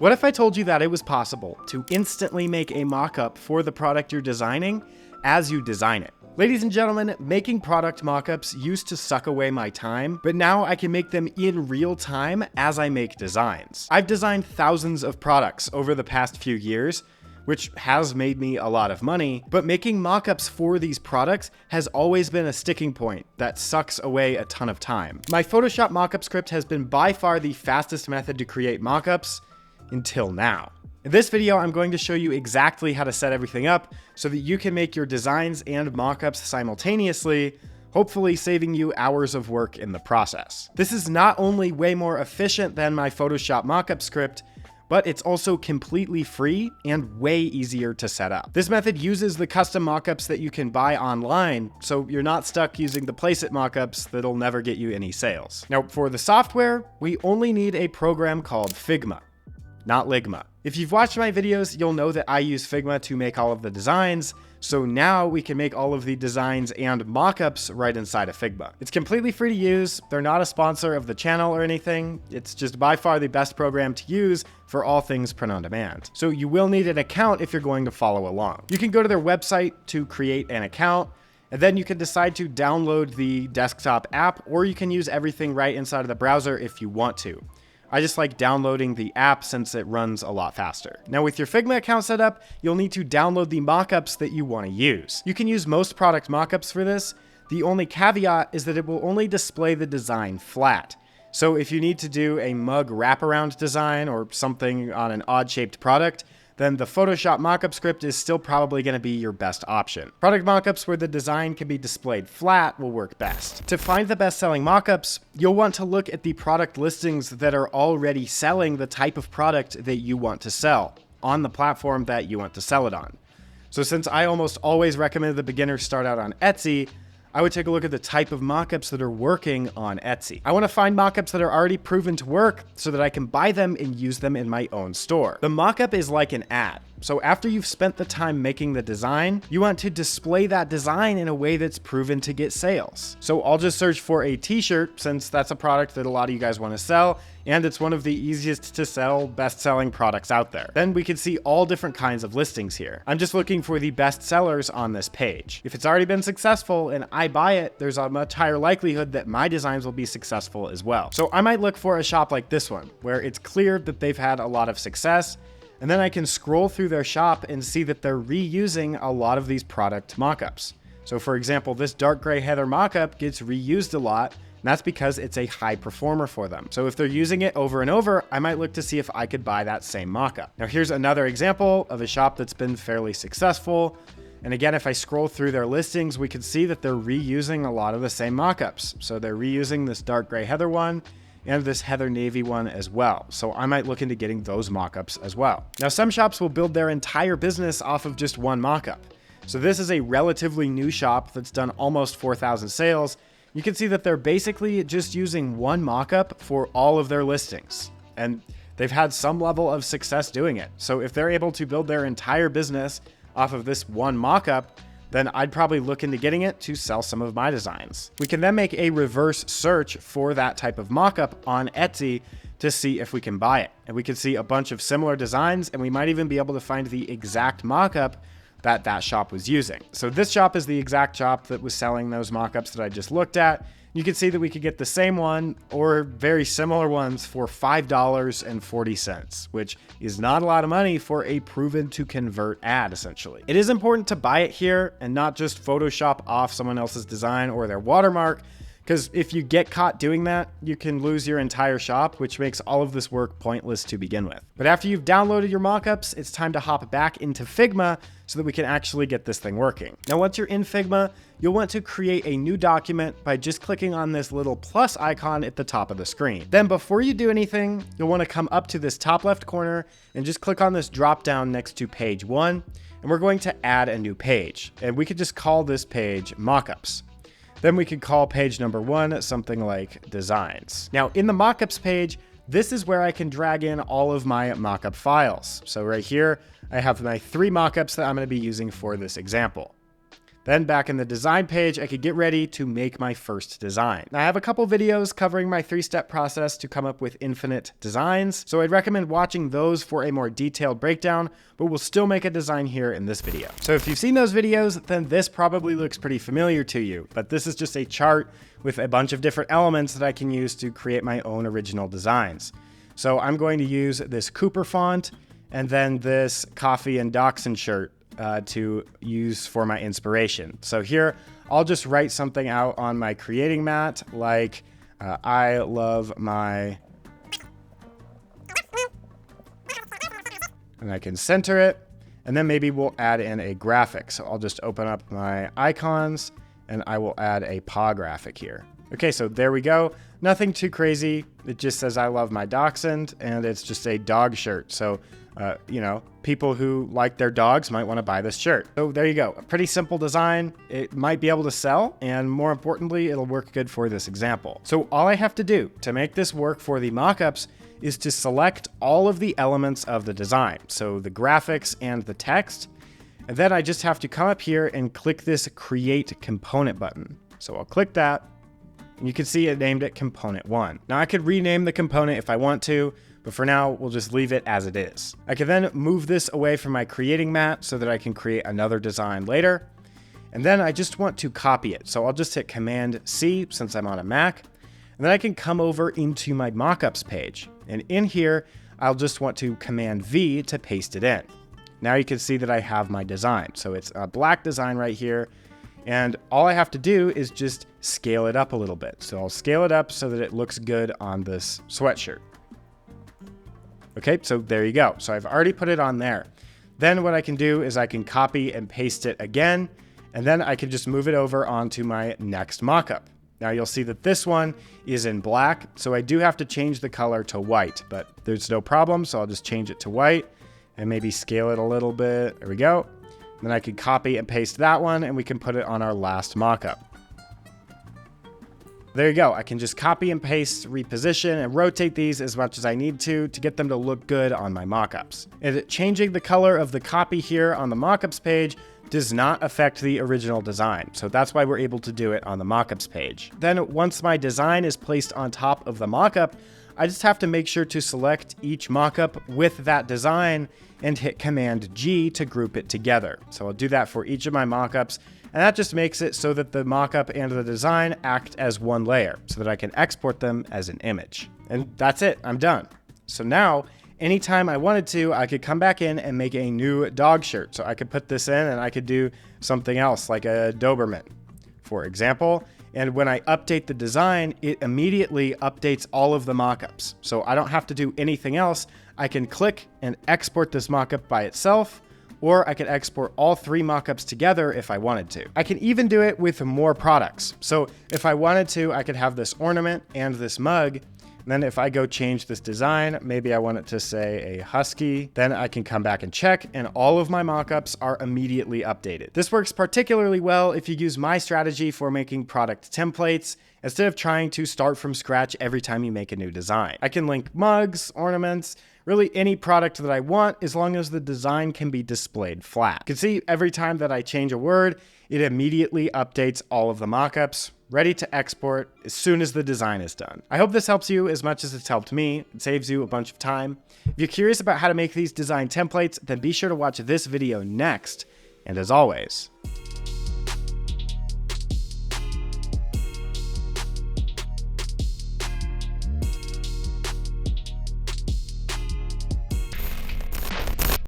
What if I told you that it was possible to instantly make a mock-up for the product you're designing as you design it? Ladies and gentlemen, making product mock-ups used to suck away my time, but now I can make them in real time as I make designs. I've designed thousands of products over the past few years, which has made me a lot of money, but making mock-ups for these products has always been a sticking point that sucks away a ton of time. My Photoshop mock-up script has been by far the fastest method to create mock-ups until now. In this video, I'm going to show you exactly how to set everything up so that you can make your designs and mock-ups simultaneously, hopefully saving you hours of work in the process. This is not only way more efficient than my Photoshop mock-up script, but it's also completely free and way easier to set up. This method uses the custom mockups that you can buy online, so you're not stuck using the place-it mockups that'll never get you any sales. Now, for the software, we only need a program called Figma, not Ligma. If you've watched my videos, you'll know that I use Figma to make all of the designs, so now we can make all of the designs and mockups right inside of Figma. It's completely free to use. They're not a sponsor of the channel or anything. It's just by far the best program to use for all things print on demand. So you will need an account if you're going to follow along. You can go to their website to create an account, and then you can decide to download the desktop app, or you can use everything right inside of the browser if you want to. I just like downloading the app since it runs a lot faster. Now with your Figma account set up, you'll need to download the mockups that you want to use. You can use most product mockups for this. The only caveat is that it will only display the design flat. So if you need to do a mug wraparound design or something on an odd-shaped product, then the Photoshop mockup script is still probably going to be your best option. Product mockups where the design can be displayed flat will work best. To find the best-selling mockups, you'll want to look at the product listings that are already selling the type of product that you want to sell on the platform that you want to sell it on. So since I almost always recommend the beginners start out on Etsy, I would take a look at the type of mockups that are working on Etsy. I want to find mockups that are already proven to work so that I can buy them and use them in my own store. The mockup is like an ad. So after you've spent the time making the design, you want to display that design in a way that's proven to get sales. So I'll just search for a t-shirt since that's a product that a lot of you guys want to sell, and it's one of the easiest to sell, best-selling products out there. Then we can see all different kinds of listings here. I'm just looking for the best sellers on this page. If it's already been successful and I buy it, there's a much higher likelihood that my designs will be successful as well. So I might look for a shop like this one, where it's clear that they've had a lot of success, and then I can scroll through their shop and see that they're reusing a lot of these product mockups. So for example, this dark gray heather mockup gets reused a lot, and that's because it's a high performer for them. So if they're using it over and over, I might look to see if I could buy that same mockup. Now here's another example of a shop that's been fairly successful. And again, if I scroll through their listings, we can see that they're reusing a lot of the same mockups. So they're reusing this dark gray heather one and this heather navy one as well. So I might look into getting those mockups as well. Now some shops will build their entire business off of just one mockup. So this is a relatively new shop that's done almost 4,000 sales. You can see that they're basically just using one mockup for all of their listings, and they've had some level of success doing it. So if they're able to build their entire business off of this one mockup, then I'd probably look into getting it to sell some of my designs. We can then make a reverse search for that type of mockup on Etsy to see if we can buy it. And we can see a bunch of similar designs, and we might even be able to find the exact mockup that that shop was using. So this shop is the exact shop that was selling those mockups that I just looked at. You can see that we could get the same one or very similar ones for $5.40, which is not a lot of money for a proven to convert ad, essentially. It is important to buy it here and not just Photoshop off someone else's design or their watermark, because if you get caught doing that, you can lose your entire shop, which makes all of this work pointless to begin with. But after you've downloaded your mockups, it's time to hop back into Figma so that we can actually get this thing working. Now, once you're in Figma, you'll want to create a new document by just clicking on this little plus icon at the top of the screen. Then before you do anything, you'll want to come up to this top left corner and just click on this drop down next to page 1, and we're going to add a new page. And we could just call this page Mockups. Then we could call page number 1 something like Designs. Now in the Mockups page, this is where I can drag in all of my mockup files. So right here, I have my 3 mockups that I'm going to be using for this example. Then back in the design page, I could get ready to make my first design. Now I have a couple videos covering my 3-step process to come up with infinite designs, so I'd recommend watching those for a more detailed breakdown, but we'll still make a design here in this video. So if you've seen those videos, then this probably looks pretty familiar to you, but this is just a chart with a bunch of different elements that I can use to create my own original designs. So I'm going to use this Cooper font and then this coffee and dachshund shirt to use for my inspiration. So here, I'll just write something out on my creating mat, like I love my, and I can center it, and then maybe we'll add in a graphic. So I'll just open up my icons, and I will add a paw graphic here. Okay, so there we go. Nothing too crazy. It just says I love my dachshund, and it's just a dog shirt. So, you know, people who like their dogs might want to buy this shirt. So there you go. A pretty simple design. It might be able to sell, and more importantly, it'll work good for this example. So all I have to do to make this work for the mockups is to select all of the elements of the design. So the graphics and the text. And then I just have to come up here and click this Create Component button. So I'll click that. And you can see it named it Component 1. Now I could rename the component if I want to, but for now, we'll just leave it as it is. I can then move this away from my creating mat so that I can create another design later. And then I just want to copy it. So I'll just hit Command C since I'm on a Mac. And then I can come over into my mockups page. And in here, I'll just want to Command V to paste it in. Now you can see that I have my design. So it's a black design right here. And all I have to do is just scale it up a little bit. So I'll scale it up so that it looks good on this sweatshirt. Okay, so there you go. So I've already put it on there. Then what I can do is I can copy and paste it again, and then I can just move it over onto my next mockup. Now you'll see that this one is in black, so I do have to change the color to white, but there's no problem, so I'll just change it to white and maybe scale it a little bit. There we go. Then I can copy and paste that one, and we can put it on our last mockup. There you go. I can just copy and paste, reposition, and rotate these as much as I need to get them to look good on my mockups. And changing the color of the copy here on the mockups page does not affect the original design. So that's why we're able to do it on the mockups page. Then once my design is placed on top of the mockup, I just have to make sure to select each mockup with that design and hit Command G to group it together. So I'll do that for each of my mockups. And that just makes it so that the mockup and the design act as one layer so that I can export them as an image. And that's it, I'm done. So now, anytime I wanted to, I could come back in and make a new dog shirt. So I could put this in and I could do something else like a Doberman, for example. And when I update the design, it immediately updates all of the mockups. So I don't have to do anything else. I can click and export this mockup by itself, or I could export all 3 mockups together if I wanted to. I can even do it with more products. So if I wanted to, I could have this ornament and this mug. And then if I go change this design, maybe I want it to say a husky, then I can come back and check, and all of my mockups are immediately updated. This works particularly well if you use my strategy for making product templates, instead of trying to start from scratch every time you make a new design. I can link mugs, ornaments, really any product that I want, as long as the design can be displayed flat. You can see every time that I change a word, it immediately updates all of the mockups, ready to export as soon as the design is done. I hope this helps you as much as it's helped me. It saves you a bunch of time. If you're curious about how to make these design templates, then be sure to watch this video next. And as always,